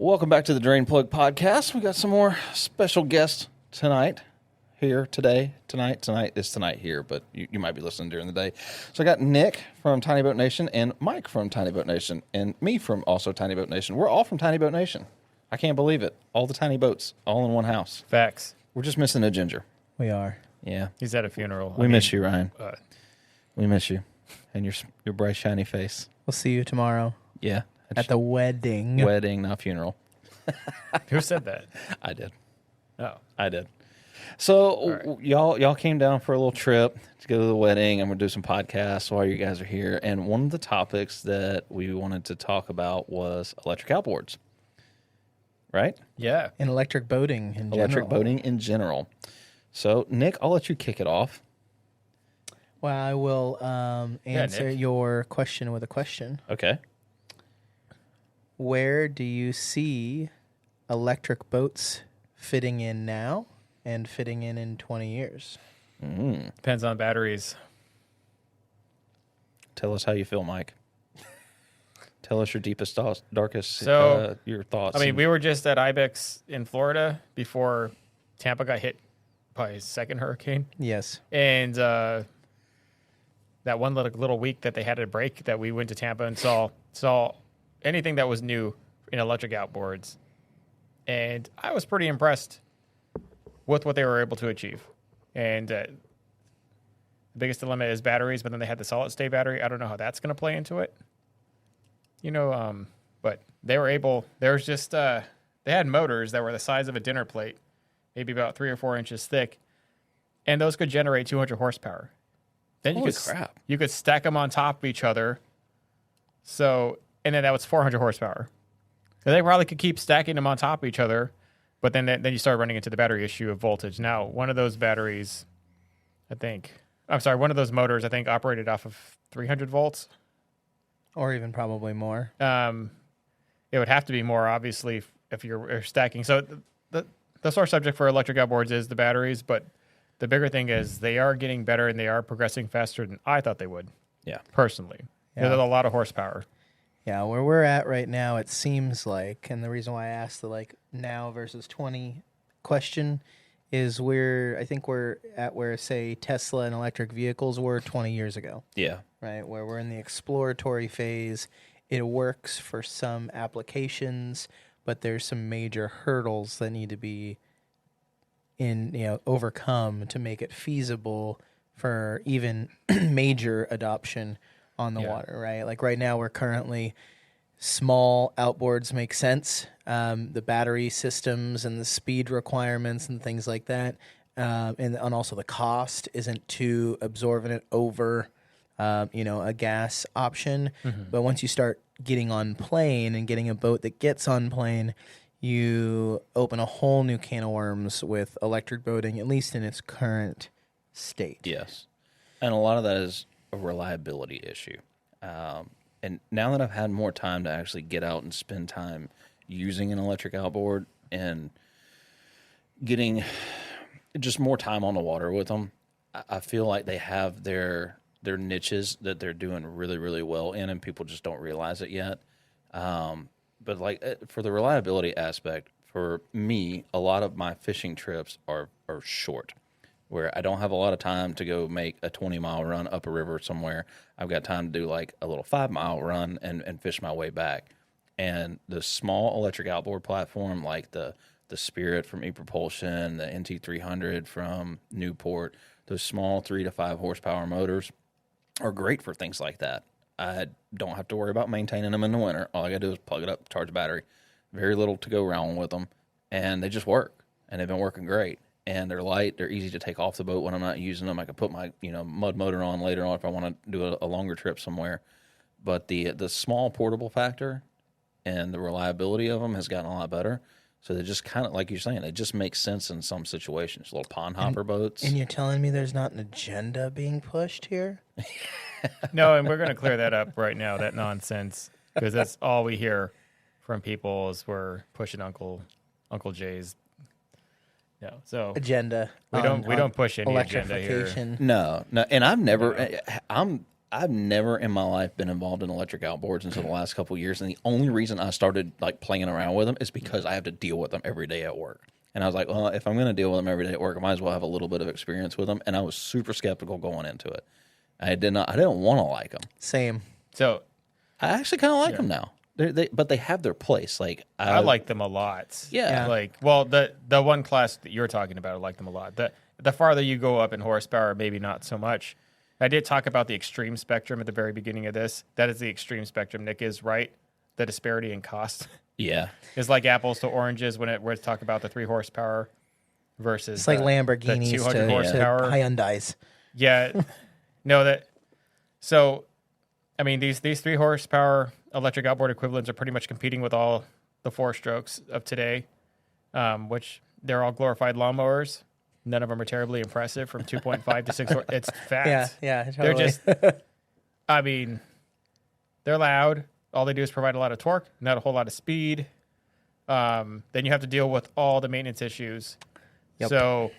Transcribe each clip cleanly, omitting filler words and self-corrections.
Welcome back to the Drain Plug Podcast. We got some more special guests tonight, Tonight is tonight here, but you might be listening during the day. So I got Nick from Tiny Boat Nation and Mike from Tiny Boat Nation and me from also Tiny Boat Nation. We're all from Tiny Boat Nation. I can't believe it. All the tiny boats, all in one house. Facts. We're just missing a Ginger. We are. Yeah. He's at a funeral. We miss you, Ryan. We miss you. And your bright, shiny face. We'll see you tomorrow. Yeah. At the wedding. Wedding, not funeral. Who said that? I did. Oh. I did. So right. y'all came down for a little trip to go to the wedding, and we'll do some podcasts while you guys are here. And one of the topics that we wanted to talk about was electric outboards. Right? Yeah. And electric boating in general. Electric boating in general. So, Nick, I'll let you kick it off. Well, I will answer Nick. your question with a question. Okay. Where do you see electric boats fitting in now and fitting in 20 years? Depends on batteries. Tell us how you feel, Mike. Tell us your deepest, darkest your thoughts. I mean, we were just at Ibex in Florida before Tampa got hit by his second hurricane. Yes. And that one little week that they had a break, that we went to Tampa and saw anything that was new in electric outboards. And I was pretty impressed with what they were able to achieve. And the biggest dilemma is batteries, but then they had the solid state battery. I don't know how that's going to play into it. But they were able, there's just, they had motors that were the size of a dinner plate, maybe about 3 or 4 inches thick. And those could generate 200 horsepower. Then Holy crap. You could stack them on top of each other. And then that was 400 horsepower. So they probably could keep stacking them on top of each other, but then you start running into the battery issue of voltage. Now, one of those motors, I think, operated off of 300 volts. Or even probably more. It would have to be more, obviously, if you're stacking. So the sore subject for electric outboards is the batteries, but the bigger thing is they are getting better and they are progressing faster than I thought they would. Yeah. Personally. Yeah. There's a lot of horsepower. Yeah, where we're at right now, it seems like, and the reason why I asked the now versus 20 question is I think we're at where, say, Tesla and electric vehicles were 20 years ago. Yeah. Right, where we're in the exploratory phase. It works for some applications, but there's some major hurdles that need to be overcome to make it feasible for even major adoption on the water, right? Like right now, we're currently small outboards make sense. The battery systems and the speed requirements and things like that, and also the cost isn't too absorbent over, a gas option. Mm-hmm. But once you start getting on plane and getting a boat that gets on plane, you open a whole new can of worms with electric boating, at least in its current state. Yes. And a lot of that is a reliability issue. And now that I've had more time to actually get out and spend time using an electric outboard and getting just more time on the water with them, I feel like they have their niches that they're doing really, really well in, and people just don't realize it yet. But for the reliability aspect, for me, a lot of my fishing trips are short, where I don't have a lot of time to go make a 20-mile run up a river somewhere. I've got time to do like a little 5-mile run and fish my way back. And the small electric outboard platform, like the Spirit from ePropulsion, the NT300 from Newport, those small 3 to 5 horsepower motors are great for things like that. I don't have to worry about maintaining them in the winter. All I got to do is plug it up, charge the battery. Very little to go around with them, and they just work, and they've been working great. And they're light. They're easy to take off the boat when I'm not using them. I can put my mud motor on later on if I want to do a longer trip somewhere. But the small portable factor and the reliability of them has gotten a lot better. So they just kind of, like you're saying, it just makes sense in some situations. Little pond hopper boats. And you're telling me there's not an agenda being pushed here? No, and we're going to clear that up right now, that nonsense, because that's all we hear from people is we're pushing Uncle Jay's. No, so agenda. We don't push any agenda here. No, and I've never. I've never in my life been involved in electric outboards until the last couple of years, and the only reason I started like playing around with them is because I have to deal with them every day at work. And I was like, well, if I'm going to deal with them every day at work, I might as well have a little bit of experience with them. And I was super skeptical going into it. I didn't want to like them. Same. So I actually kind of like them now. But they have their place. Like I like them a lot. Yeah. Like, well, the one class that you're talking about, I like them a lot. The farther you go up in horsepower, maybe not so much. I did talk about the extreme spectrum at the very beginning of this. That is the extreme spectrum. Nick is right. The disparity in cost. Yeah. It's like apples to oranges when we talk about the 3 horsepower versus It's like Lamborghinis the 200 to horsepower. Hyundais. Yeah. No, so I mean these 3 horsepower electric outboard equivalents are pretty much competing with all the 4-strokes of today, which they're all glorified lawnmowers. None of them are terribly impressive from 2.5 to 6. It's fast. Yeah, totally. They're just, I mean, they're loud. All they do is provide a lot of torque, not a whole lot of speed. Then you have to deal with all the maintenance issues. Yep. So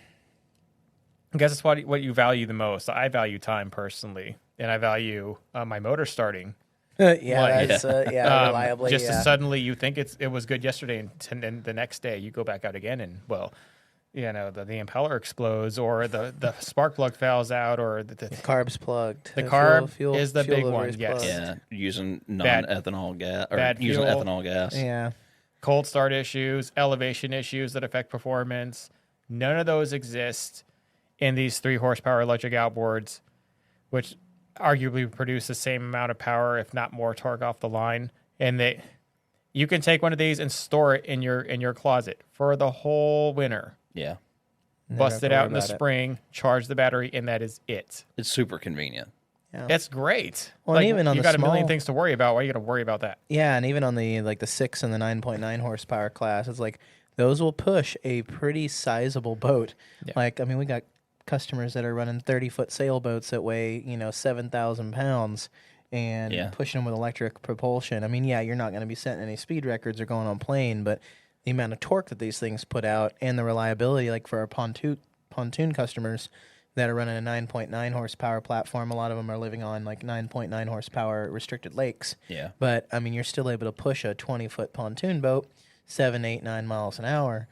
I guess it's what you value the most. I value time personally, and I value my motor starting. That's reliably. Just suddenly you think it was good yesterday, and then the next day you go back out again, and well, the impeller explodes, or the spark plug fails out, or the carb's plugged. The carb fuel is the big livery one. is Yes. plugged. Yeah. Using non-ethanol gas or bad using fuel. ethanol gas. Yeah. Cold start issues, elevation issues that affect performance. None of those exist in these 3 horsepower electric outboards, which arguably produce the same amount of power, if not more torque off the line. And you can take one of these and store it in your closet for the whole winter. Yeah. Bust it out in the spring, charge the battery, and that is it. It's super convenient. Yeah. That's great. Well, and even on you the got a million small- things to worry about. Why are you going to worry about that? Yeah, and even on the 6 and the 9.9 horsepower class, it's like those will push a pretty sizable boat. Yeah. Like, I mean, we got customers that are running 30-foot sailboats that weigh 7,000 pounds and pushing them with electric propulsion. I mean, yeah, you're not going to be setting any speed records or going on plane, but the amount of torque that these things put out and the reliability, like for our pontoon customers that are running a 9.9 horsepower platform, a lot of them are living on like 9.9 horsepower restricted lakes. Yeah. But I mean, you're still able to push a 20-foot pontoon boat 7, 8, 9 miles an hour,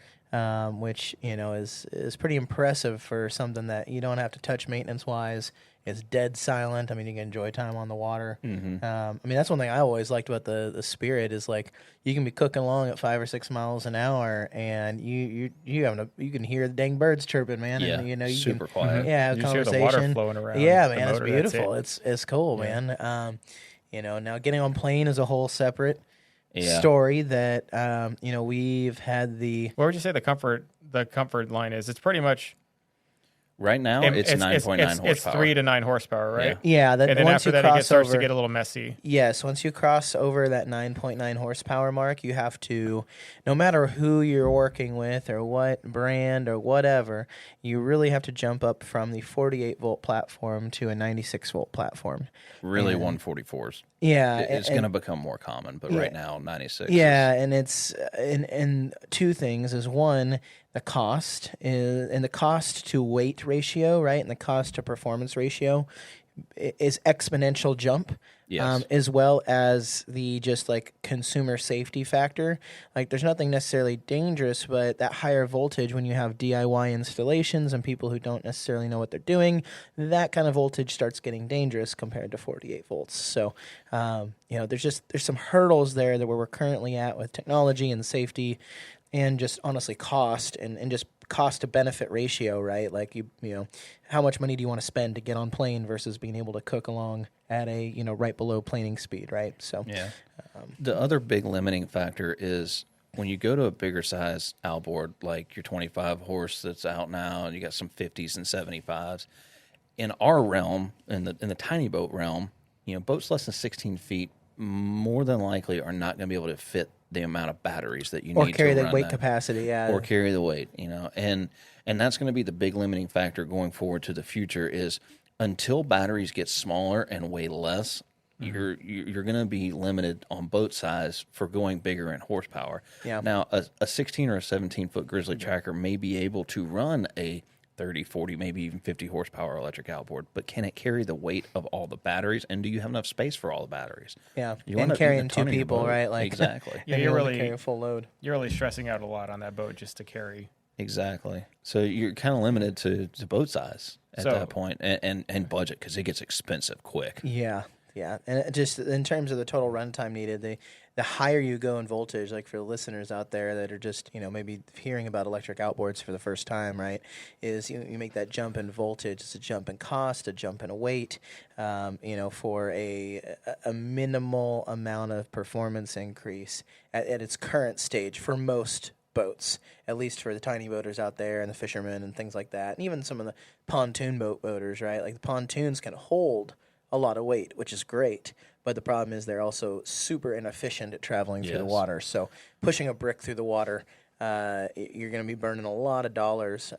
which is pretty impressive for something that you don't have to touch maintenance wise. It's dead silent. I mean, you can enjoy time on the water. Mm-hmm. I mean, that's one thing I always liked about the Spirit is like you can be cooking along at 5 or 6 miles an hour, and you can hear the dang birds chirping, man. Yeah, And, you super can, quiet. Yeah, have You just hear conversation. the water flowing around. Yeah, the man, motor, it's that's beautiful. it. It's cool, man. Now getting on plane is a whole separate story that we've had the. What would you say the comfort line is? It's pretty much Right now, it's 9.9 horsepower. It's 3 to 9 horsepower, right? Yeah, that And then once after you that, cross starts over, to get a little messy. Yes, once you cross over that 9.9 horsepower mark, you have to, no matter who you're working with or what brand or whatever, you really have to jump up from the 48 volt platform to a 96 volt platform. Really, 144s. Yeah, It's going to become more common, but right now, 96. Yeah, and it's and 2 things is one, the cost is, and the cost to weight ratio, right, and the cost to performance ratio is exponential jump. Yes. As well as the just like consumer safety factor. Like there's nothing necessarily dangerous, but that higher voltage when you have DIY installations and people who don't necessarily know what they're doing, that kind of voltage starts getting dangerous compared to 48 volts. So, there's some hurdles there that where we're currently at with technology and safety and just honestly cost and just cost to benefit ratio, right? Like how much money do you want to spend to get on plane versus being able to cook along at a right below planing speed, right? So the other big limiting factor is when you go to a bigger size outboard, like your 25 horse that's out now, and you got some 50s and 75s. In our realm, in the tiny boat realm, boats less than 16 feet more than likely are not going to be able to fit the amount of batteries that you need or carry to the run weight that. capacity, Or carry the weight, and that's going to be the big limiting factor going forward to the future is until batteries get smaller and weigh less, you're going to be limited on boat size for going bigger in horsepower. Yeah. Now, a 16 or a 17 foot Grizzly Tracker may be able to run a 30, 40, maybe even 50 horsepower electric outboard, but can it carry the weight of all the batteries? And do you have enough space for all the batteries? Yeah, You and end up carrying eating a ton 2 of your people, boat. right? Like Exactly. Yeah, and you're you're really carrying a full load. you're really stressing out a lot on that boat just to carry. Exactly. So you're kind of limited to boat size at So- that point, and budget, because it gets expensive quick. Yeah, yeah, and just in terms of the total runtime needed, the higher you go in voltage, like for the listeners out there that are just maybe hearing about electric outboards for the first time, right? Is you make that jump in voltage, it's a jump in cost, a jump in weight, for a minimal amount of performance increase at its current stage for most boats, at least for the tiny boaters out there and the fishermen and things like that, and even some of the pontoon boaters, right? Like the pontoons can hold a lot of weight, which is great, but the problem is they're also super inefficient at traveling through the Yes. water. So pushing a brick through the water, you're going to be burning a lot of dollars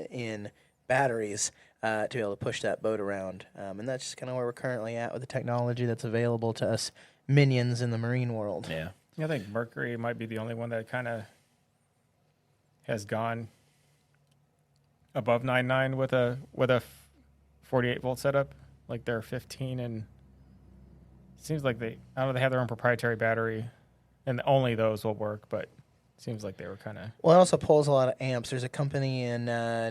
in batteries to be able to push that boat around, and that's just kind of where we're currently at with the technology that's available to us minions in the marine world. Yeah. I think Mercury might be the only one that kind of has gone above 9.9 with a 48 volt setup. Like they're 15, and it seems like they have their own proprietary battery, and only those will work. But it seems like they were kind of. Well, it also pulls a lot of amps. There's a company in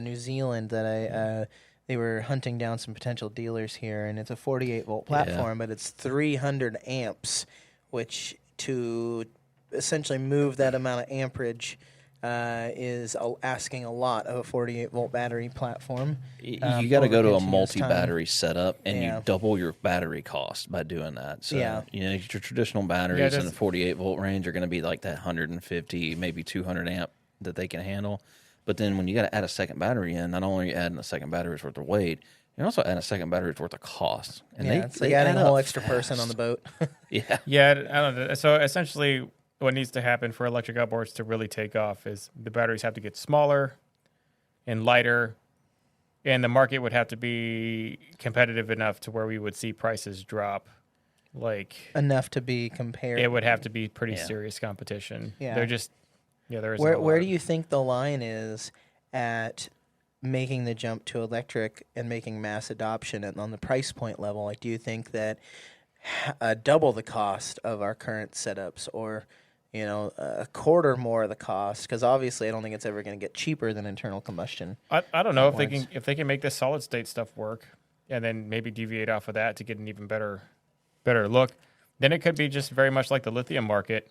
New Zealand that they were hunting down some potential dealers here, and it's a 48 volt platform, but it's 300 amps, which to essentially move that amount of amperage is asking a lot of a 48 volt battery platform. You got to over go to a continuous time. multi-battery setup, and Yeah. you double your battery cost by doing that. So, Yeah. your traditional batteries in that's- the 48 volt range are going to be like that 150, maybe 200 amp that they can handle. But then when you got to add a second battery in, not only are you adding a second battery's worth of weight, you're also adding a second battery's worth of cost. And Yeah, it's like adding a add whole up extra person on the boat. Yeah. Yeah, I don't know. So essentially, what needs to happen for electric outboards to really take off is the batteries have to get smaller and lighter, and the market would have to be competitive enough to where we would see prices drop. Like Enough to be compared. it would have to be pretty Yeah. serious competition. Yeah. They're just there is. Where do you think the line is at making the jump to electric and making mass adoption and on the price point level? Like, do you think that double the cost of our current setups, or a quarter more of the cost? Because obviously, I don't think it's ever going to get cheaper than internal combustion. I don't know outboards. if they can make this solid state stuff work, and then maybe deviate off of that to get an even better look. Then it could be just very much like the lithium market,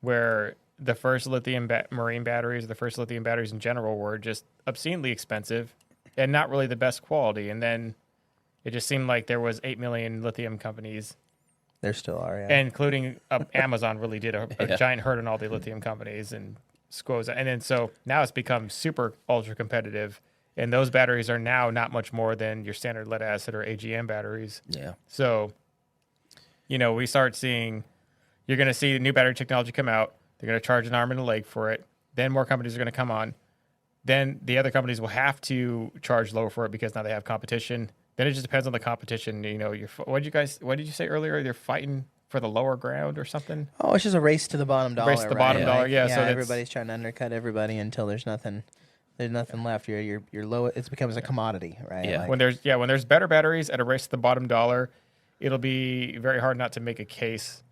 where the first lithium marine batteries, the first lithium batteries in general, were just obscenely expensive and not really the best quality. And then it just seemed like there was 8 million lithium companies, There still are, yeah. including Amazon really did a Yeah. giant hurt on all the lithium companies and squoze. And then so now it's become super ultra competitive. And those batteries are now not much more than your standard lead acid or AGM batteries. Yeah. So, we start seeing, you're going to see the new battery technology come out. They're going to charge an arm and a leg for it. Then more companies are going to come on. Then the other companies will have to charge lower for it because now they have competition. Then it just depends on the competition. What did you say earlier? You're fighting for the lower ground or something? Oh, it's just a race to the bottom dollar. Race to the right? bottom dollar, Like, yeah, so that's- everybody's trying to undercut everybody until there's nothing left. You're low. It becomes a commodity, right? Yeah. Like, When there's better batteries at a race to the bottom dollar, it'll be very hard not to make a case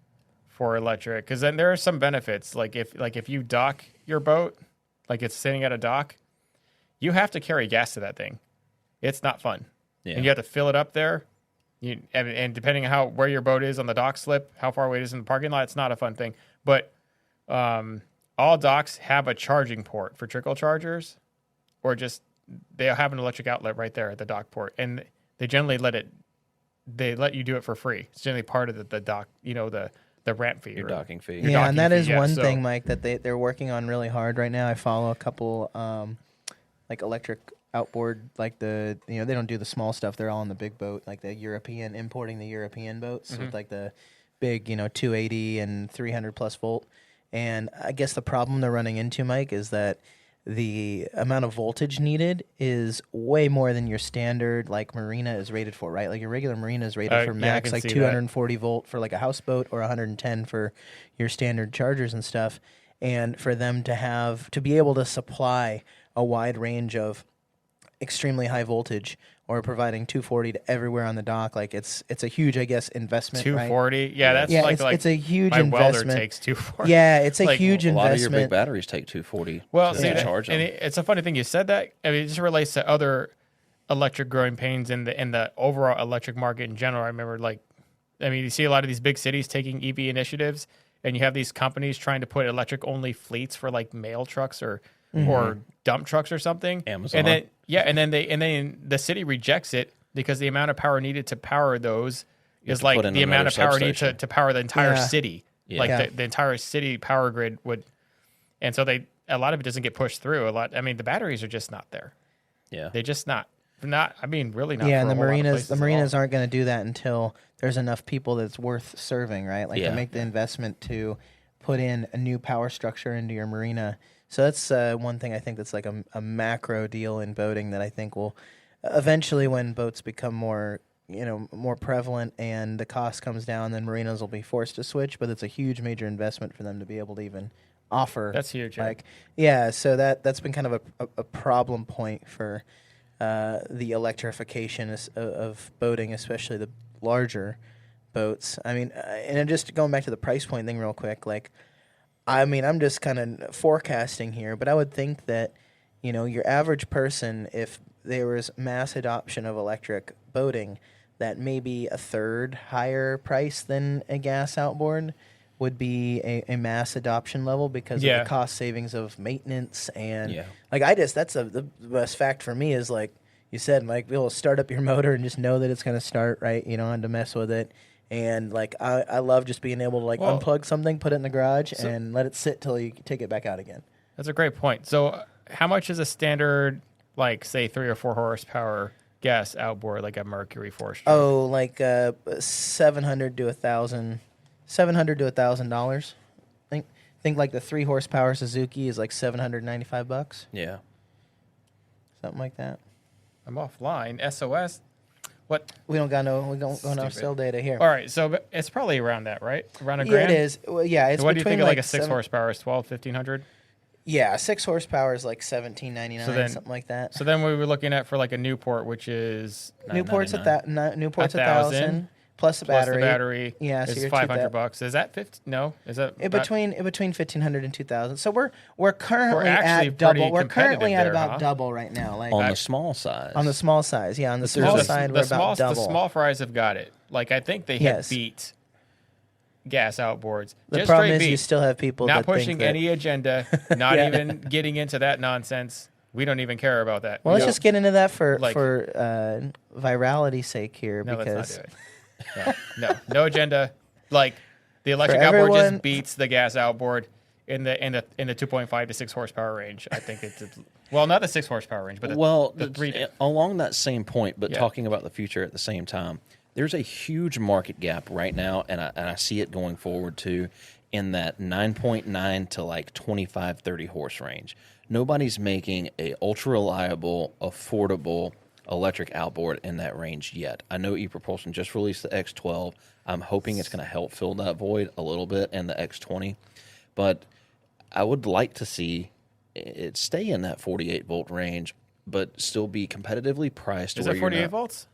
for electric, because then there are some benefits. Like if you dock your boat, like it's sitting at a dock, you have to carry gas to that thing. It's not fun, Yeah. and you have to fill it up there. And depending on where your boat is on the dock slip, how far away it is in the parking lot, it's not a fun thing. But all docks have a charging port for trickle chargers, or just they'll have an electric outlet right there at the dock port, and they generally let you do it for free. It's generally part of the dock, the ramp fee. Your docking fee. Your yeah, docking and that fee, is yeah, one so- thing, Mike, that they're working on really hard right now. I follow a couple like electric outboard, like they don't do the small stuff. They're all on the big boat, like importing the European boats with like the big 280 and 300 plus volt. And I guess the problem they're running into, Mike, is that the amount of voltage needed is way more than your standard like marina is rated for, right? Like your regular marina is rated for yeah, I max can like see that. 240 volt for like a houseboat, or 110 for your standard chargers and stuff. And for them to be able to supply a wide range of extremely high voltage or providing 240 to everywhere on the dock. Like it's a huge, I guess, investment. 240. Right? Yeah, that's Yeah, like it's a huge my welder investment. takes 240. Yeah, it's a Like, huge A lot of investment. your big batteries take 240 Well, to see, charge them. and it's a funny thing you said that. I mean, it just relates to other electric growing pains in the overall electric market in general. I remember, you see a lot of these big cities taking EV initiatives, and you have these companies trying to put electric only fleets for like mail trucks or dump trucks or something. Amazon. And then the city rejects it because the amount of power needed to power those is to like put in the amount of another power needed substation. to power the entire Yeah. city. Yeah. Like Yeah. the entire city power grid would, and so a lot of it doesn't get pushed through. The batteries are just not there. Yeah. They just not. Really not. Yeah, for and a whole lot of places the at marinas all. aren't going to do that until there's enough people that's worth serving, right? Like Yeah. to make the investment to put in a new power structure into your marina. So that's one thing I think that's like a macro deal in boating that I think will eventually, when boats become more prevalent and the cost comes down, then marinas will be forced to switch. But it's a huge major investment for them to be able to even offer. That's huge. Yeah. Like, yeah, so that's been kind of a problem point for the electrification of boating, especially the larger boats. I mean, and just going back to the price point thing real quick, like, I mean, I'm just kind of forecasting here, but I would think that, your average person, if there was mass adoption of electric boating, that maybe a third higher price than a gas outboard would be a mass adoption level because of the cost savings of maintenance and that's the best fact for me is like you said, Mike, be able to start up your motor and just know that it's going to start right, and to mess with it. And like I love just being able to unplug something, put it in the garage, and let it sit till you take it back out again. That's a great point. So, how much is a standard, like say 3 or 4 horsepower gas outboard, like a Mercury 4-stroke? Oh, like $700 to $1,000. Think like the 3 horsepower Suzuki is like $795. Yeah. Something like that. I'm offline. SOS. What? We don't got enough Stupid. sell data here. All right, so it's probably around that, right? Around a Yeah, grand. it is. Well, yeah, it's So what do you between think of like a 6 seven- horsepower is 1,200? Yeah, 6 horsepower is like $17.99, So then- something like that. So then we were looking at for like a Newport, which is Newport's $999. Newport's 1,000 1,000 plus the plus battery. the battery. Yeah, so is you're $500. Is that 50? No, is that In about- between 1,500 and 2,000. So we're currently actually at double. pretty We're currently competitive at there, about huh? double right now. Like On the small size. on the small size, yeah. On the small small side, we're about double. The small fries have got it. Like I think they have Yes. beat gas outboards. The Just problem straight is beat. you still have people Not that think pushing that, any agenda, not Yeah. even getting into that nonsense. We don't even care about that. Well, let's just get into that for Like- virality's sake here, no, because let's not do it. No agenda. Like the electric For outboard everyone- just beats the gas outboard in the 2.5 to 6 horsepower range. I think it's well, not the 6 horsepower range, but the 3. Along that same point, but Yeah. talking about the future at the same time, there's a huge market gap right now, and I see it going forward too, in that 9.9 to like 25, 30 horse range. Nobody's making a ultra reliable, affordable electric outboard in that range yet. I know ePropulsion just released the X12. I'm hoping it's going to help fill that void a little bit, and the X20, but I would like to see it stay in that 48 volt range, but still be competitively priced. Is where it you're 48 not- volts?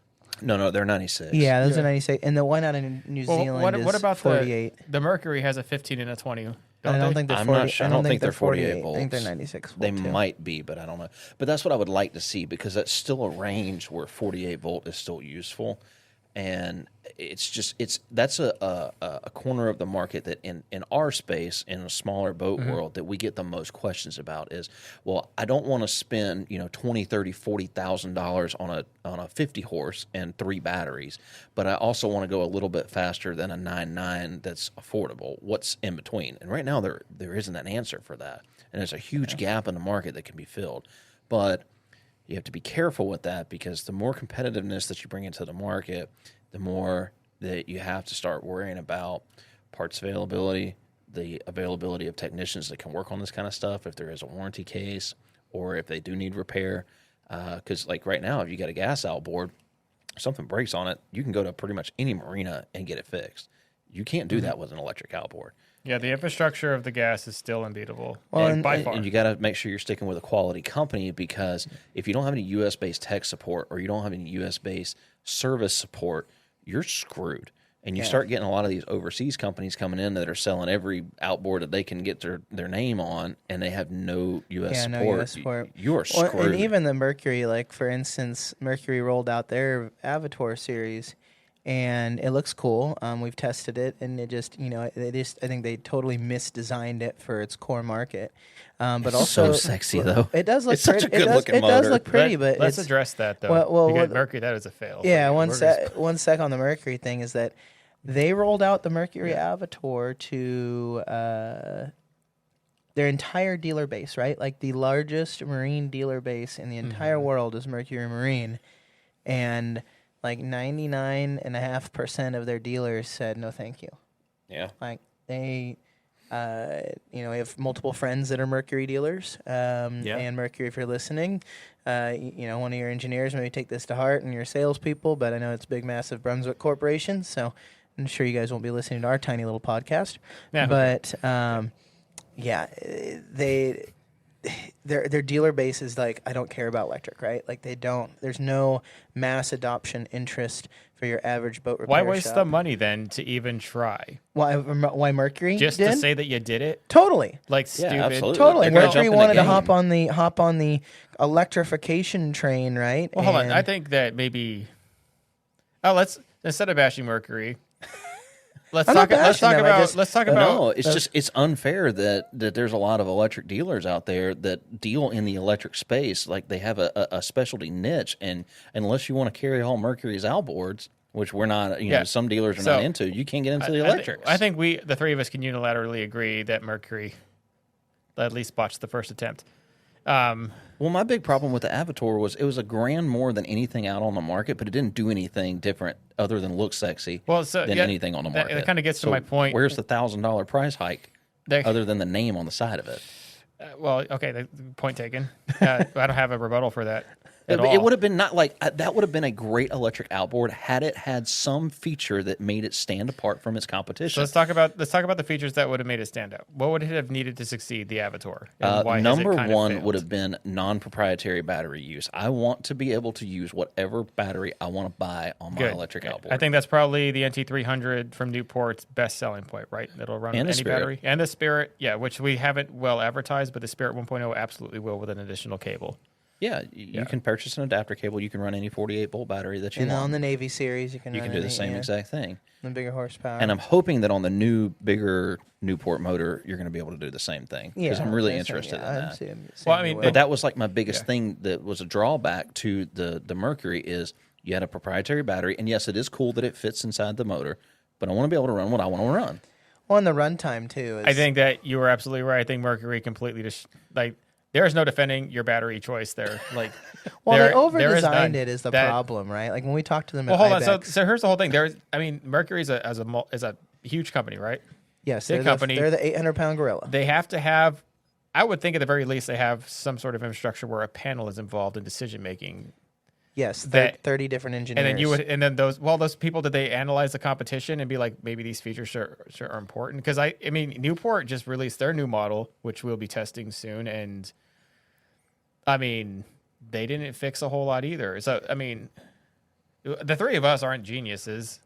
No, they're 96. yeah, those Yeah. are 96. And the one out in New Zealand What is about 48. the Mercury has a 15 and a 20? I don't think they're I'm 40. not sure. I don't think they're 48 volts. I think they're 96. They volt, too. might be, but I don't know. But that's what I would like to see, because that's still a range where 48 volt is still useful, and that's a corner of the market that in our space, in a smaller boat world, that we get the most questions about is, well, I don't want to spend $20,000, $30,000, $40,000 on a 50 horse and 3 batteries, but I also want to go a little bit faster than a 9.9 that's affordable. What's in between? And right now there isn't an answer for that, and there's a huge gap in the market that can be filled, but you have to be careful with that, because the more competitiveness that you bring into the market, the more that you have to start worrying about parts availability, the availability of technicians that can work on this kind of stuff, if there is a warranty case, or if they do need repair. Because like right now, if you got a gas outboard, something breaks on it, you can go to pretty much any marina and get it fixed. You can't do that with an electric outboard. Yeah, the infrastructure of the gas is still unbeatable. Well, and by far. And you got to make sure you're sticking with a quality company, because if you don't have any U.S. based tech support or you don't have any U.S. based service support, you're screwed. And you start getting a lot of these overseas companies coming in that are selling every outboard that they can get their name on, and they have no U.S. support. No US support. You are screwed. And even the Mercury, like for instance, Mercury rolled out their Avatar series, and it looks cool. We've tested it, and it just, I think they totally misdesigned it for its core market. But also, so sexy though. It does look It's such pretty. a good-looking It does motor. look pretty, but let's it's, address that though. Well, Because Mercury, that is a fail. yeah, We're just- one sec on the Mercury thing is that they rolled out the Mercury Avatar to their entire dealer base, right? Like the largest marine dealer base in the entire world is Mercury Marine, and like 99.5% of their dealers said no, thank you. Yeah. Like they, we have multiple friends that are Mercury dealers. And Mercury, if you're listening, one of your engineers maybe take this to heart and your salespeople, but I know it's big, massive Brunswick corporation, so I'm sure you guys won't be listening to our tiny little podcast. Yeah. But their dealer base is like, I don't care about electric, right? Like there's no mass adoption interest for your average boat repair Why waste shop. the money then to even try? Why Mercury Just did? to say that you did it? Totally. Like stupid. absolutely. Totally. They're gonna Mercury jump in the wanted to game. hop on the electrification train, right? Well, hold on. And- I think that maybe. Let's instead of bashing Mercury, let's I'm talk. not Let's bashing talk them, I about. just- Let's talk about. No, it's just it's unfair that there's a lot of electric dealers out there that deal in the electric space. Like they have a specialty niche, and unless you want to carry all Mercury's outboards, which we're not, some dealers are So, not into, you can't get into the I electrics. think the three of us can unilaterally agree that Mercury at least botched the first attempt. Well, my big problem with the Avatar was it was a grand more than anything out on the market, but it didn't do anything different other than look sexy than anything on the market. That kind of gets to my point. Where's the $1,000 price hike other than the name on the side of it? Okay, the point taken. I don't have a rebuttal for that. It would have been not like that would have been a great electric outboard had it had some feature that made it stand apart from its competition. So let's talk about the features that would have made it stand out. What would it have needed to succeed the Avatar? And why has it Number kind of one failed? would have been non-proprietary battery use. I want to be able to use whatever battery I want to buy on my Good. electric outboard. I think that's probably the NT300 from Newport's best selling point, right? It'll run And the any Spirit. battery. And the Spirit, yeah, which we haven't well advertised, but the Spirit 1.0 absolutely will with an additional cable. Yeah, you can purchase an adapter cable. You can run any 48-volt battery that you And want. on the Navy series, you can do the same exact thing. The bigger horsepower. And I'm hoping that on the new, bigger Newport motor, you're going to be able to do the same thing. Because I'm really interested in that. Well, I mean, But that was like my biggest thing that was a drawback to the Mercury is you had a proprietary battery. And yes, it is cool that it fits inside the motor, but I want to be able to run what I want to run. Well, and the runtime, too. Is, I think that you were absolutely right. I think Mercury completely just, there is no defending your battery choice there. well, there- they over there is none. designed it is the That- problem, right? Like when we talked to them Well, at hold on. IBEX, So here's the whole thing. Mercury is a huge company, right? yes, big company. They're the 800-pound gorilla. They have to have, I would think at the very least, they have some sort of infrastructure where a panel is involved in decision making. Yes, that- 30 different engineers. And then those people, did they analyze the competition and be like, maybe these features are important? Because Newport just released their new model, which we'll be testing soon, and they didn't fix a whole lot either. So the three of us aren't geniuses.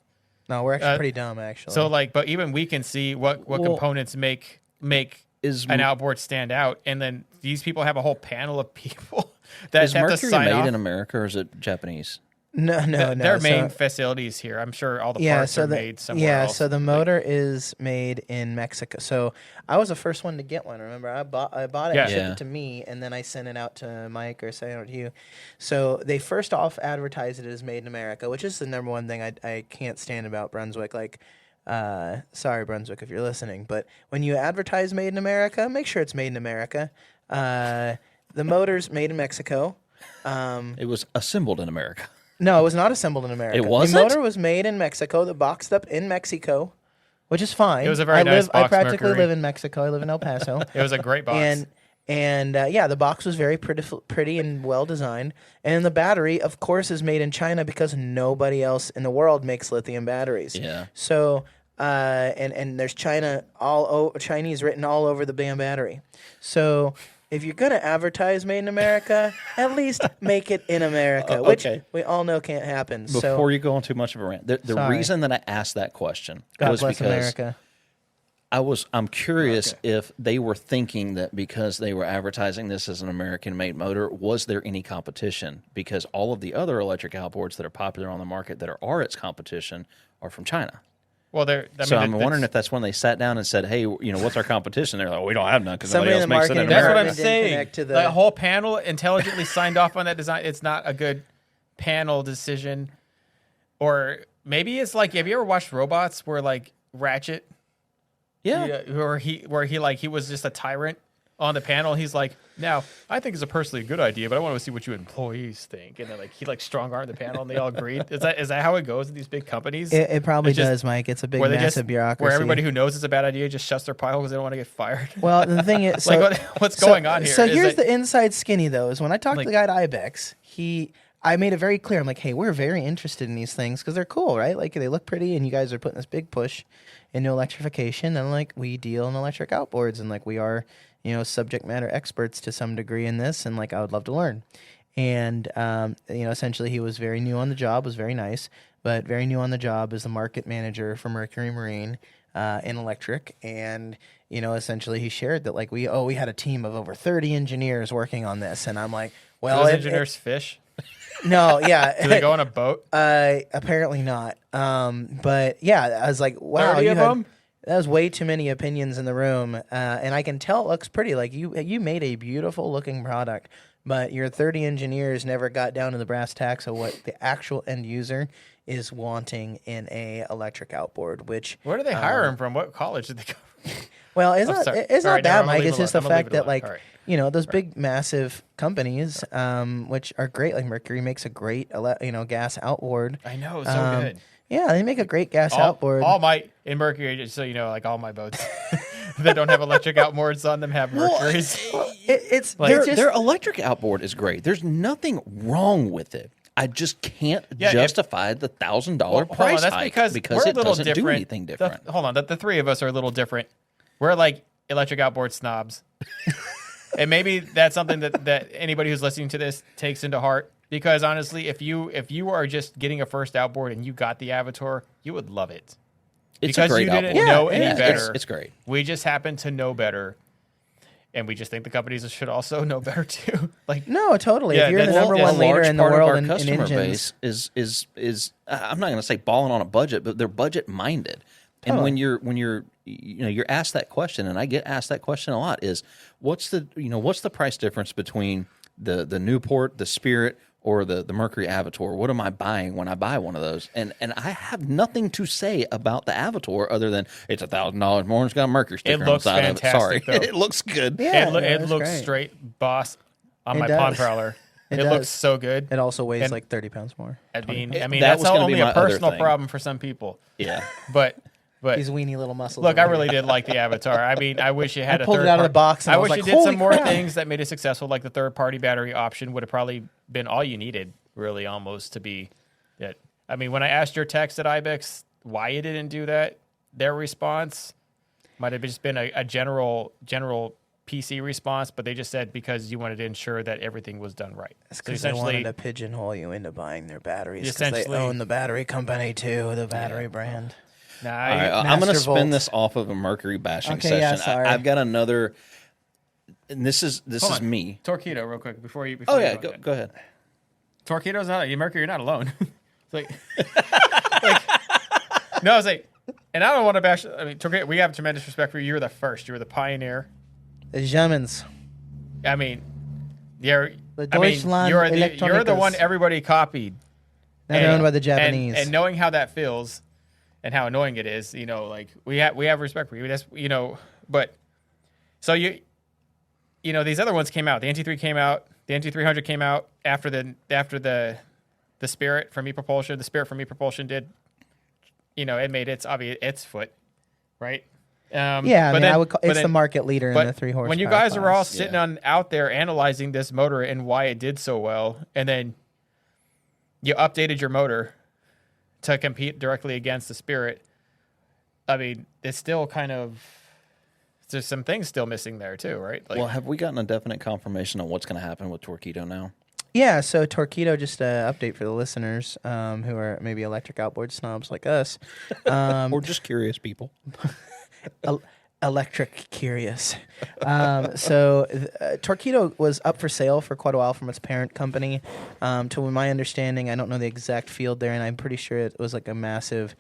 No, we're actually pretty dumb, actually. So but even we can see what components make an outboard stand out, and then these people have a whole panel of people that Is have to Mercury sign made off. in America or is it Japanese? no. Their main So- facilities here. I'm sure all the parts are made somewhere else. so the motor is made in Mexico. So I was the first one to get one. Remember, I bought it, Yeah. and shipped Yeah. it to me, and then I sent it out to Mike or sent it out to you. So they first off advertised it as made in America, which is the number one thing I can't stand about Brunswick. Sorry, Brunswick, if you're listening, but when you advertise made in America, make sure it's made in America. The motor's made in Mexico. It was assembled in America. No, it was not assembled in America. It wasn't? The motor was made in Mexico, the boxed up in Mexico, which is fine. It was a very I nice I box, practically Mercury. live in Mexico. I live in El Paso. It was a great box. And the box was very pretty and well designed. And the battery, of course, is made in China because nobody else in the world makes lithium batteries. Yeah. So and there's Chinese written all over the damn battery. So if you're gonna advertise "Made in America," at least make it in America, which we all know can't happen. Before you go on too much of a rant, the reason that I asked that question was bless because America. I'm curious if they were thinking that because they were advertising this as an American-made motor, was there any competition? Because all of the other electric outboards that are popular on the market that are its competition are from China. Well, I'm wondering if that's when they sat down and said, "Hey, what's our competition?" They're like, "We don't have none because Somebody somebody else in the makes it in marketing America." That's what I'm saying. connect to the- The whole panel intelligently signed off on that design. It's not a good panel decision. Or maybe it's like, have you ever watched Robots where like Ratchet? Yeah. Where he was just a tyrant on the panel. He's like, now I think it's a personally good idea, but I want to see what you employees think. And then he strong armed the panel, and they all agreed. Is that how it goes in these big companies? It probably does, Mike. It's a big, massive bureaucracy. Where everybody who knows it's a bad idea just shuts their pie hole because they don't want to get fired. Well, the thing is, what's going on here? So here's the inside skinny though. Is when I talked to the guy at Ibex, I made it very clear. I'm like, hey, we're very interested in these things because they're cool, right? Like they look pretty, and you guys are putting this big push into electrification, and like we deal in electric outboards, and like we are, subject matter experts to some degree in this, and like I would love to learn. And essentially, he was very new on the job, was very nice, but very new on the job as the market manager for Mercury Marine in electric, and essentially he shared that like we had a team of over 30 engineers working on this, and I'm like, well, those engineers fish. No, yeah. Do they go on a boat? Apparently not. But yeah, I was like, wow, 30 of them? That was way too many opinions in the room. And I can tell it looks pretty. Like you made a beautiful looking product, but your 30 engineers never got down to the brass tacks of what the actual end user is wanting in a electric outboard. Which where do they hire them from? What college did they go from? Well, it's not that, Mike. It's just the fact that like those big massive companies, which are great. Like Mercury makes a great gas outboard. I know, so good. Yeah, they make a great gas outboard. In Mercury, just so you know, like all my boats that don't have electric outboards on them have Mercuries. Their electric outboard is great. There's nothing wrong with it. I just can't justify the $1,000 price hike because it doesn't do anything different. The three of us are a little different. We're like electric outboard snobs. And maybe that's something that anybody who's listening to this takes into heart. Because honestly, if you are just getting a first outboard and you got the Avatar, you would love it. It's because a great you didn't outboard. know any better. It's great. We just happen to know better. And we just think the companies should also know better too. No, totally. If you're the number one leader in the world in engines, base is I'm not going to say balling on a budget, but they're budget minded. And when you're asked that question, and I get asked that question a lot, is what's the price difference between the Newport, the Spirit, or the Mercury Avatar? What am I buying when I buy one of those? And I have nothing to say about the Avatar other than it's $1,000 more and it's got a Mercury sticker on the side of it. Sorry. It looks good. Yeah, it looks great. Straight boss on my pond prowler. It looks so good. It also weighs like 30 pounds more. I mean that's only a personal problem for some people. Yeah. But these weenie little muscles. Look, I really did like the Avatar. I mean, I wish it had I pulled it out of the box. And I wish was it like, did some more crap. things that made it successful, like the third-party battery option would have probably been all you needed, really, almost to be it. I mean, when I asked your text at Ibex why you didn't do that, their response might have just been a general PC response, but they just said because you wanted to ensure that everything was done right. That's because they wanted to pigeonhole you into buying their batteries. Because they Essentially own the battery company too, the battery brand. Nah, All right, I'm going to spin this off of a Mercury bashing session. Yeah, sorry. I've got another. And this is me. Torpedo, real quick before you. Go ahead. Torpedo's not Mercury. You're not alone. It's like, no, it's like, and I don't want to bash. I mean, Torpedo, we have tremendous respect for you. You were the first. You were the pioneer. The Germans. I mean, you're The you're the one everybody copied. Now owned by the Japanese. And knowing how that feels and how annoying it is, like we have respect for you. That's but so these other ones came out. The NT3 came out. The NT300 came out after the Spirit from E-Propulsion. The Spirit from E-Propulsion did, it made its foot, right? I would call it's the market leader in the 3 horsepower. When you guys are all sitting out there analyzing this motor and why it did so well, and then you updated your motor to compete directly against the Spirit, I mean, it's still kind of there's some things still missing there too, right? Like, Well, have we gotten a definite confirmation on what's going to happen with Torqeedo now? Yeah, so Torqeedo, just an update for the listeners who are maybe electric outboard snobs like us. Or just curious people? Electric curious. Torqeedo was up for sale for quite a while from its parent company. To my understanding, I don't know the exact field there, and I'm pretty sure it was like a massive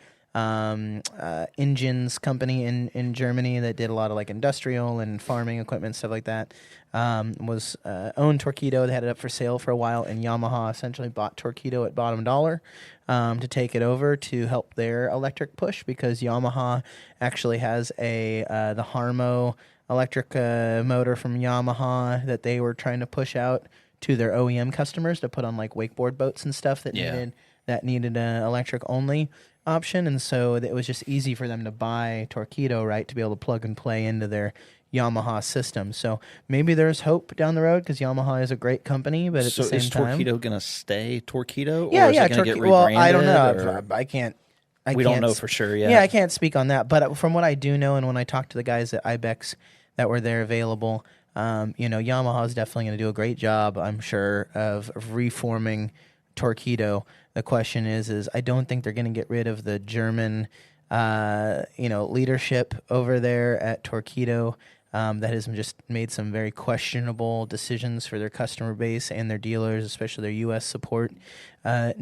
engines company in Germany that did a lot of like industrial and farming equipment, stuff like that. Was owned Torqeedo. They had it up for sale for a while, and Yamaha essentially bought Torqeedo at bottom dollar to take it over to help their electric push, because Yamaha actually has the Harmo electric motor from Yamaha that they were trying to push out to their OEM customers to put on like wakeboard boats and stuff that needed an electric only option. And so it was just easy for them to buy Torqeedo, right, to be able to plug and play into their Yamaha system. So maybe there's hope down the road, because Yamaha is a great company, but at the same time, is Torqeedo going to stay Torqeedo? Yeah, or is yeah. it going to get Well, rebranded? I don't know. or- I can't. we don't know for sure yet. Yeah, I can't speak on that. But from what I do know, and when I talked to the guys at Ibex that were there available, Yamaha is definitely going to do a great job, I'm sure, of reforming Torqeedo. The question is I don't think they're going to get rid of the German, leadership over there at Torqeedo. That has just made some very questionable decisions for their customer base and their dealers, especially their U.S. support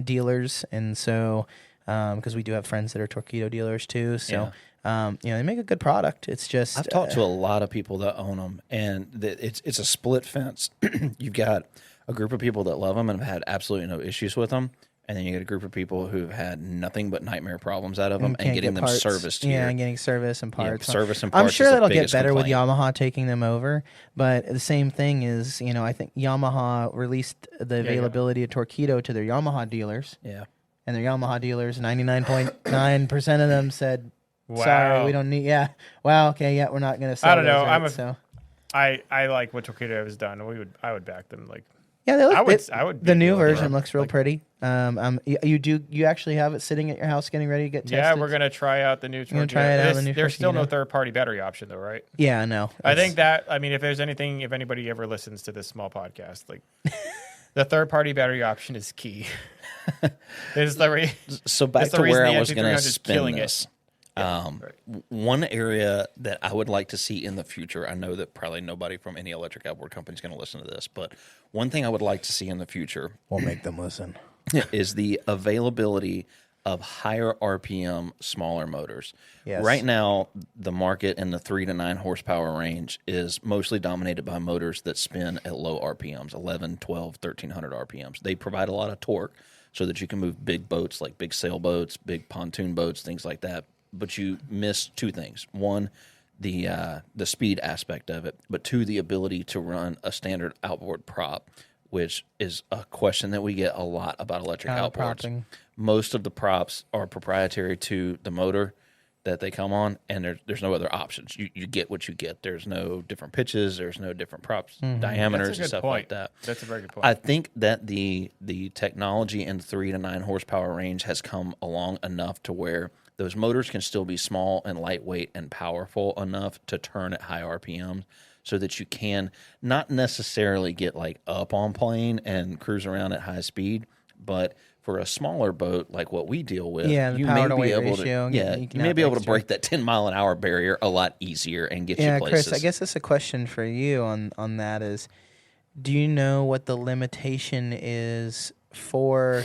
dealers. And so, because we do have friends that are Torqeedo dealers too, so they make a good product. It's just I've talked to a lot of people that own them, and it's a split fence. You've got a group of people that love them and have had absolutely no issues with them. And then you get a group of people who've had nothing but nightmare problems out of them and getting them serviced here. Yeah, and getting service and parts. Yeah, service and parts. I'm sure is the that'll get biggest better complaint. with Yamaha taking them over. But the same thing is, I think Yamaha released the availability of Torqeedo to their Yamaha dealers. Yeah. And their Yamaha dealers, 99.9% of them said, sorry, we don't need, wow, okay, we're not going to sell I don't know. those, right? I like what Torqeedo has done. I would back them. Like, yeah, they look. I would. The new version looks real pretty. You actually have it sitting at your house, getting ready to get tested. Yeah, we're gonna try out the new. You're gonna try it out. There's still no Torqeedo. third-party battery option, though, right? Yeah, no. I think that. I mean, if anybody ever listens to this small podcast, like the third-party battery option is key. So back to where I was going to spin it. this. One area that I would like to see in the future, I know that probably nobody from any electric outboard company is going to listen to this, but one thing I would like to see in the future We'll make them listen. is the availability of higher RPM, smaller motors. Yes. Right now, the market in the 3 to 9 horsepower range is mostly dominated by motors that spin at low RPMs, 11, 12, 1300 RPMs. They provide a lot of torque so that you can move big boats like big sailboats, big pontoon boats, things like that. But you miss two things. One, the speed aspect of it, but two, the ability to run a standard outboard prop, which is a question that we get a lot about electric outboards. Propping. Most of the props are proprietary to the motor that they come on, and there's no other options. You get what you get. There's no different pitches. There's no different props, diameters, and stuff like that. That's a very good point. I think that the technology in 3 to 9 horsepower range has come along enough to where those motors can still be small and lightweight and powerful enough to turn at high RPMs so that you can not necessarily get like up on plane and cruise around at high speed, but for a smaller boat like what we deal with, the you power may to be weight able ratio, to you may be able to break that 10-mile-an-hour barrier a lot easier and get you places. Chris, I guess that's a question for you on that is, do you know what the limitation is for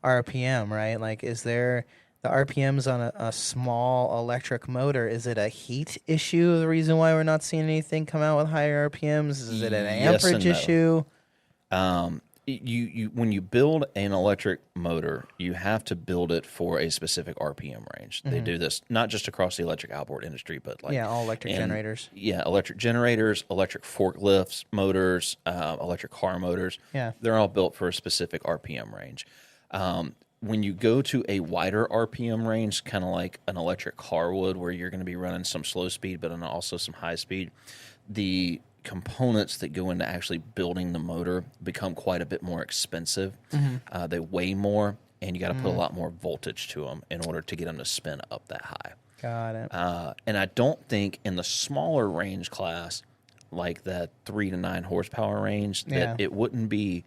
RPM, right? Like, is there the RPMs on a small electric motor? Is it a heat issue, the reason why we're not seeing anything come out with higher RPMs? Is it an Yes and amperage no. issue? You when you build an electric motor, you have to build it for a specific RPM range. They do this not just across the electric outboard industry, but like All electric generators. Yeah, electric generators, electric forklifts, motors, electric car motors. Yeah. They're all built for a specific RPM range. When you go to a wider RPM range, kind of like an electric car would, where you're going to be running some slow speed, but also some high speed, the components that go into actually building the motor become quite a bit more expensive. They weigh more, and you got to put a lot more voltage to them in order to get them to spin up that high. Got it. And I don't think in the smaller range class, like that 3 to 9 horsepower range, that Yeah. it wouldn't be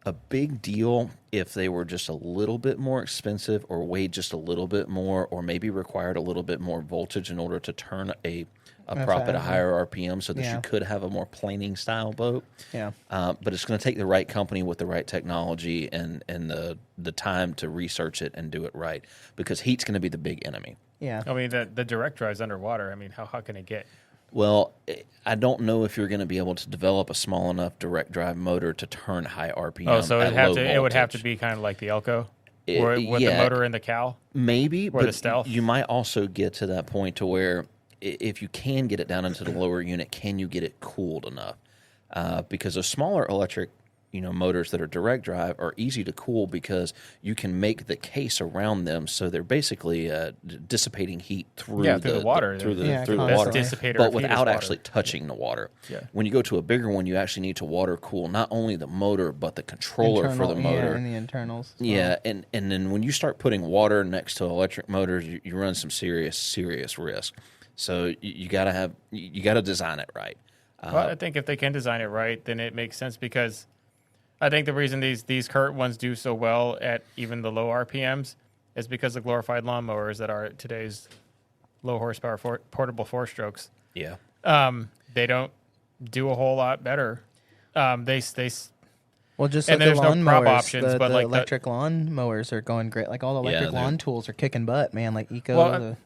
a big deal if they were just a little bit more expensive or weighed just a little bit more or maybe required a little bit more voltage in order to turn a prop at a higher RPM so that Yeah. you could have a more planing style boat. Yeah. But it's going to take the right company with the right technology and the time to research it and do it right, because heat's going to be the big enemy. Yeah. I mean, the direct drive's underwater. I mean, how hot can it get? Well, I don't know if you're going to be able to develop a small enough direct drive motor to turn high RPM. Oh, so at low it would have to voltage. be kind of like the Elko, with the yeah. motor in the cowl. Maybe, Or but the Stealth. you might also get to that point to where if you can get it down into the lower unit, can you get it cooled enough? Because those smaller electric, motors that are direct drive are easy to cool because you can make the case around them so they're basically dissipating heat through the water. through the Yeah, through the constantly. water, Dissipator but of heat is without water. actually touching the water. Yeah. When you go to a bigger one, you actually need to water cool not only the motor but the controller for the motor. Yeah, and the internals. as well. Yeah, and then when you start putting water next to electric motors, you run some serious risk. So you gotta design it right. Well, I think if they can design it right, then it makes sense, because I think the reason these current ones do so well at even the low RPMs is because the glorified lawnmowers that are today's low horsepower portable 4-strokes, Yeah, they don't do a whole lot better. They Well, just And like the there's no lawn prop mowers, options, the but like electric lawn mowers are going great. Like all the electric they're- lawn tools are kicking butt, man. Like Eco, Well,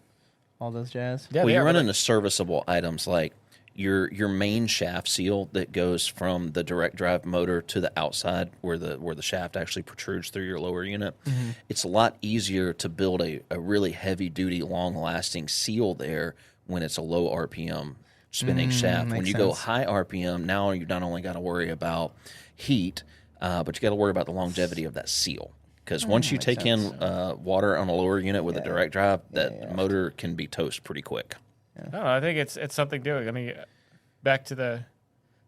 all those jazz. yeah, well, they you are, run but into serviceable items like your main shaft seal that goes from the direct drive motor to the outside where the shaft actually protrudes through your lower unit. Mm-hmm. It's a lot easier to build a really heavy duty, long lasting seal there when it's a low RPM spinning shaft. When makes you go sense. high RPM, now you not only got to worry about heat, but you got to worry about the longevity of that seal. Because once you makes take sense. in water on a lower unit with a direct drive, that motor can be toast pretty quick. No, I think it's something doing. I mean, back to the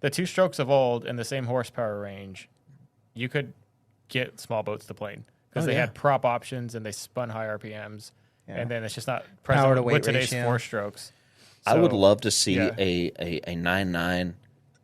2-strokes of old in the same horsepower range, you could get small boats to plane because they had prop options and they spun high RPMs, and then it's just not Power present to weight with today's ratio. 4-strokes. I would So, love to see yeah. a 9.9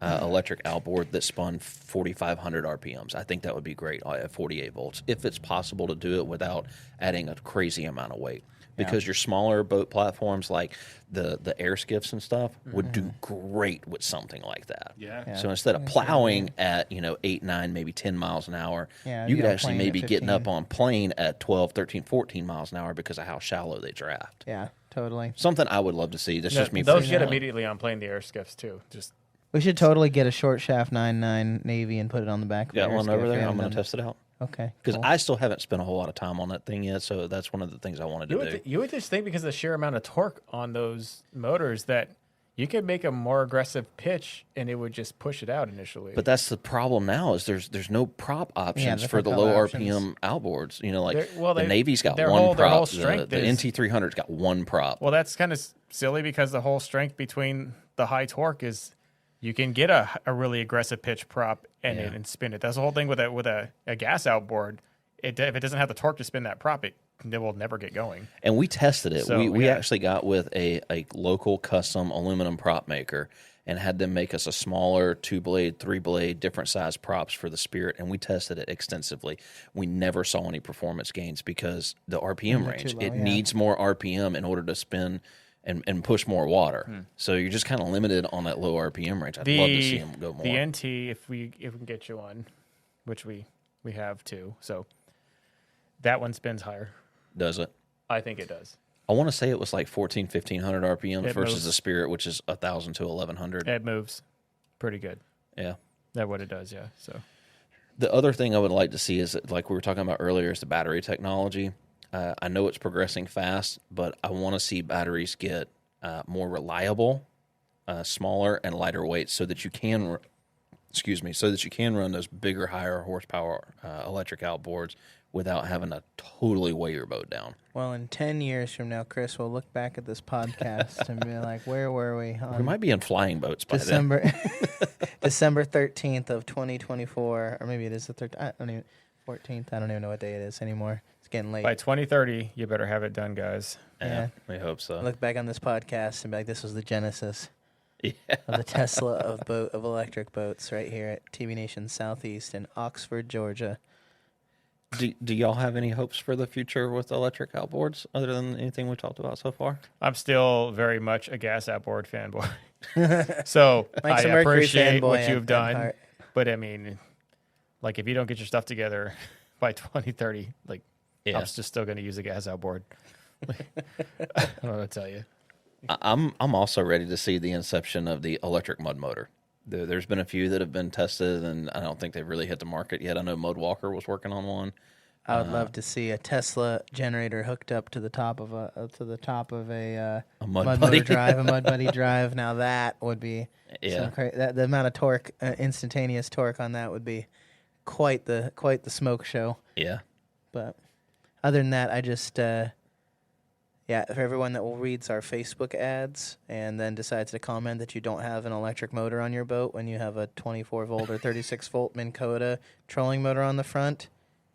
electric outboard that spun 4,500 RPMs. I think that would be great at 48 volts, if it's possible to do it without adding a crazy amount of weight. Because your smaller boat platforms like the air skiffs and stuff would do great with something like that. Yeah. So instead of plowing at 8, 9, maybe 10 miles an hour, Yeah, you you could know, actually plane at maybe getting up 15. on plane at 12, 13, 14 miles an hour because of how shallow they draft. Yeah, totally. Something I would love to see. That's just me. Those personally. get immediately on plane, the air skiffs too. Just We should totally get a short shaft 9.9 Navy and put it on the back. Of Got the one air over skiff. there. We I'm going haven't to done test it out. that. Okay. Because cool. I still haven't spent a whole lot of time on that thing yet, so that's one of the things I wanted to do. you would just think, because of the sheer amount of torque on those motors, that you could make a more aggressive pitch and it would just push it out initially. But that's the problem now is there's no prop options for different the color low options. RPM outboards. Like They're- the Navy's got their one whole- their prop. whole strength the is- NT300's got one prop. Well, that's kind of silly, because the whole strength between the high torque is you can get a really aggressive pitch prop and spin it. That's the whole thing with a gas outboard. If it doesn't have the torque to spin that prop, it will never get going. And we tested it. So, we yeah. actually got with a local custom aluminum prop maker and had them make us a smaller 2-blade, 3-blade, different size props for the Spirit, and we tested it extensively. We never saw any performance gains because the RPM They're too range. low, It yeah. needs more RPM in order to spin and push more water. So you're just kind of limited on that low RPM range. I'd love to see them go more. The NT, if we can get you one, which we have too, so that one spins higher. Does it? I think it does. I want to say it was like 1,500 RPM It versus moves. the Spirit, which is 1,000 to 1,100. It moves pretty good. Yeah. That's what it does. Yeah. So The other thing I would like to see is, like we were talking about earlier, is the battery technology. I know it's progressing fast, but I want to see batteries get more reliable, smaller, and lighter weight, so that you can, so that you can run those bigger, higher horsepower electric outboards without having to totally weigh your boat down. Well, in 10 years from now, Chris will look back at this podcast and be like, where were we? We might be in flying boats by then. December 13th of 2024, or maybe it is the 13th. I don't even 14th. I don't even know what day it is anymore. It's It's getting late. By 2030, you better have it done, guys. Yeah. We hope so. Look back on this podcast and be like, this was the genesis Yeah. of the Tesla of electric boats right here at TBNation Southeast in Oxford, Georgia. Do y'all have any hopes for the future with electric outboards other than anything we talked about so far? I'm still very much a gas outboard fanboy. So Mike's I a Mercury appreciate what fanboy you've at done. heart. But I mean, like, if you don't get your stuff together by 2030, like, Yeah. I'm just still going to use a gas outboard. I don't know what to tell you. I'm also ready to see the inception of the electric mud motor. There's been a few that have been tested, and I don't think they've really hit the market yet. I know Mud Walker was working on one. I would love to see a Tesla generator hooked up to the top of a Mud Mud Buddy. Motor drive, a Mud Buddy drive. Now that would be Yeah. the amount of torque, instantaneous torque on that would be quite the smoke show. Yeah. But other than that, I just for everyone that reads our Facebook ads and then decides to comment that you don't have an electric motor on your boat when you have a 24 volt or 36 volt Minn Kota trolling motor on the front,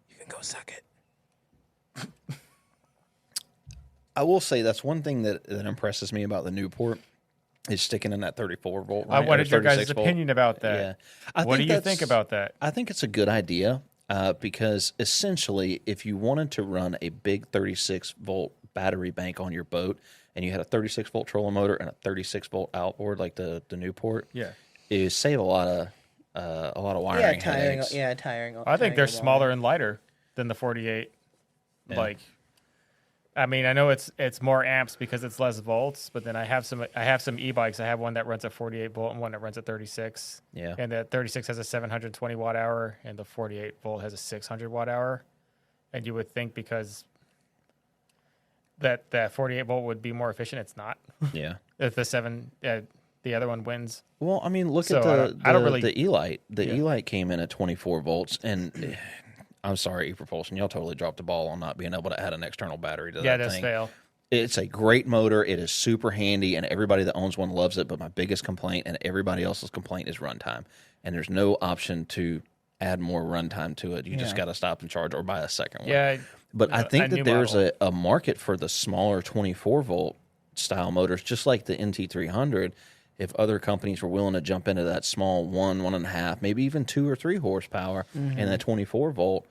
you can go suck it. I will say that's one thing that impresses me about the Newport is sticking in that 34 volt. I range, or wanted your guys' 36 volt. opinion about that. Yeah. What do you think that's- about that? I think it's a good idea because essentially, if you wanted to run a big 36 volt battery bank on your boat and you had a 36 volt trolling motor and a 36 volt outboard like the Newport, Yeah. you save a lot of wiring headaches. Tiring. I think they're tiring smaller and lighter than the 48. Yeah. Like, I mean, I know it's more amps because it's less volts, but then I have some e-bikes. I have one that runs at 48 volt and one that runs at 36. Yeah. And the 36 has a 720 watt hour and the 48 volt has a 600 watt hour. And you would think because that 48 volt would be more efficient, it's not. Yeah. If the other one wins. Well, I mean, look So, at I don't really- the E-Lite. The Yeah. E-Lite came in at 24 volts, and I'm sorry, E-Propulsion, y'all totally dropped the ball on not being able to add an external battery to Yeah, it that does thing. fail. It's a great motor. It is super handy, and everybody that owns one loves it. But my biggest complaint, and everybody else's complaint, is runtime. And there's no option to add more runtime to it. You just got to stop and charge or buy a second one. Yeah. But I think a that new there's model. a market for the smaller 24 volt style motors, just like the NT300. If other companies were willing to jump into that small 1.5, maybe even 2 or 3 horsepower and that 24 volt,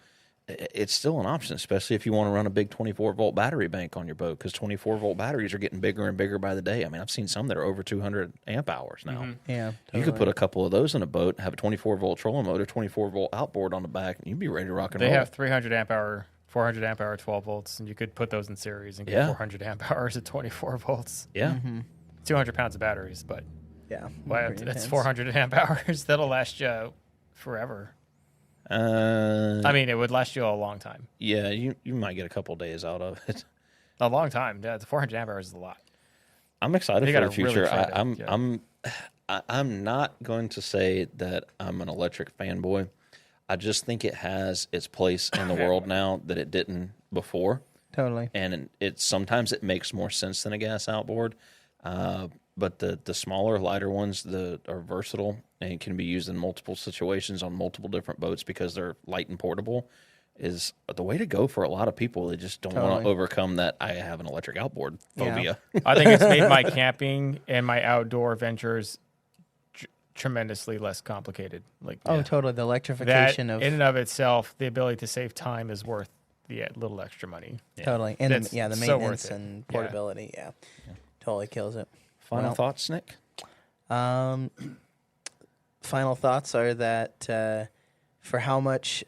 it's still an option, especially if you want to run a big 24 volt battery bank on your boat, because 24 volt batteries are getting bigger and bigger by the day. I mean, I've seen some that are over 200 amp hours now. Yeah, You could put a couple of those in a boat, have a 24 volt trolling motor, 24 volt outboard on the back, and you'd be ready to rock and They roll. have 300 amp hour, 400 amp hour 12 volts, and you could put those in series and get Yeah. 400 amp hours at 24 volts. Yeah. 200 pounds of batteries, but yeah. well, Pretty that's intense. 400 amp hours. That'll last you forever. I mean, it would last you a long time. Yeah, you might get a couple days out of it. A long time. Yeah, the 400 amp hours is a lot. I'm excited You for the gotta really future. try to- I'm not going to say that I'm an electric fanboy. I just think it has its place in the world now that it didn't before, Totally. and sometimes it makes more sense than a gas outboard. But the smaller, lighter ones that are versatile and can be used in multiple situations on multiple different boats because they're light and portable is the way to go for a lot of people. They just don't want Totally. to overcome that I have an electric outboard phobia. I think it's made my camping and my outdoor ventures tremendously less complicated. Like, Oh, totally. The that electrification in of and of itself, the ability to save time is worth the little extra money. totally, and That's the so worth maintenance it. and Yeah. portability. Yeah. Totally kills it. Final Well, thoughts, Nick? Final thoughts are that for how much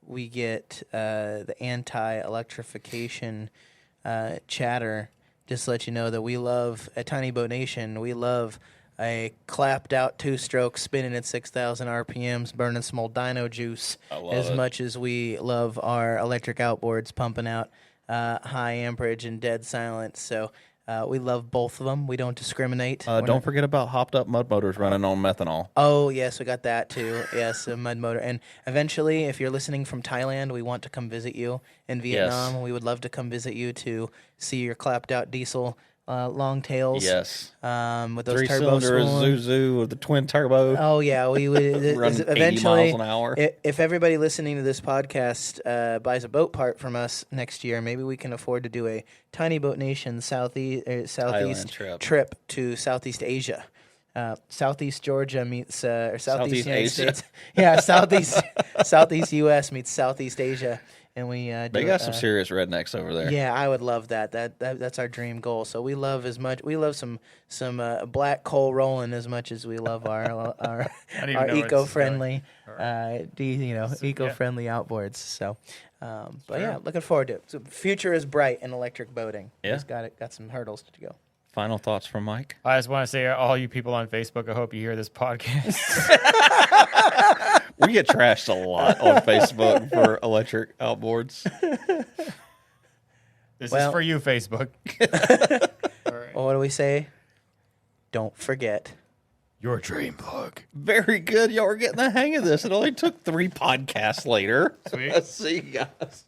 we get the anti-electrification chatter, just to let you know that we love at Tiny Boat Nation. We love a clapped out 2-stroke spinning at 6,000 RPMs, burning some old dyno juice I love as it. much as we love our electric outboards pumping out high amperage and dead silence. So we love both of them. We don't discriminate. We're Don't not- forget about hopped up mud motors running on methanol. Oh, yes, we got that too. Yes, a mud motor. And eventually, if you're listening from Thailand, we want to come visit you in Vietnam. We would love to come visit you to see your clapped out diesel long tails. Yes. With those turbo Three-cylinder spoons. Isuzu with the twin turbo. Oh yeah, we would Running 80 eventually. miles an hour. If everybody listening to this podcast buys a boat part from us next year, maybe we can afford to do a Tiny Boat Nation southeast trip to Southeast Asia. Southeast Georgia meets or Southeast United Asia. States. Yeah, Southeast U.S. meets Southeast Asia, and we They got some serious rednecks over there. Yeah, I would love that. That's our dream goal. So we love some black coal rolling as much as we love our eco-friendly, eco-friendly outboards. So, but yeah, looking forward to it. So future is bright in electric boating. Yeah. Just got some hurdles to go. Final thoughts from Mike? I just want to say, all you people on Facebook, I hope you hear this podcast. We get trashed a lot on Facebook for electric outboards. This is for you, Facebook. All right. Well, what do we say? Don't forget Your dream plug. Very good. Y'all are getting the hang of this. It only took 3 podcasts later. Sweet. See you guys.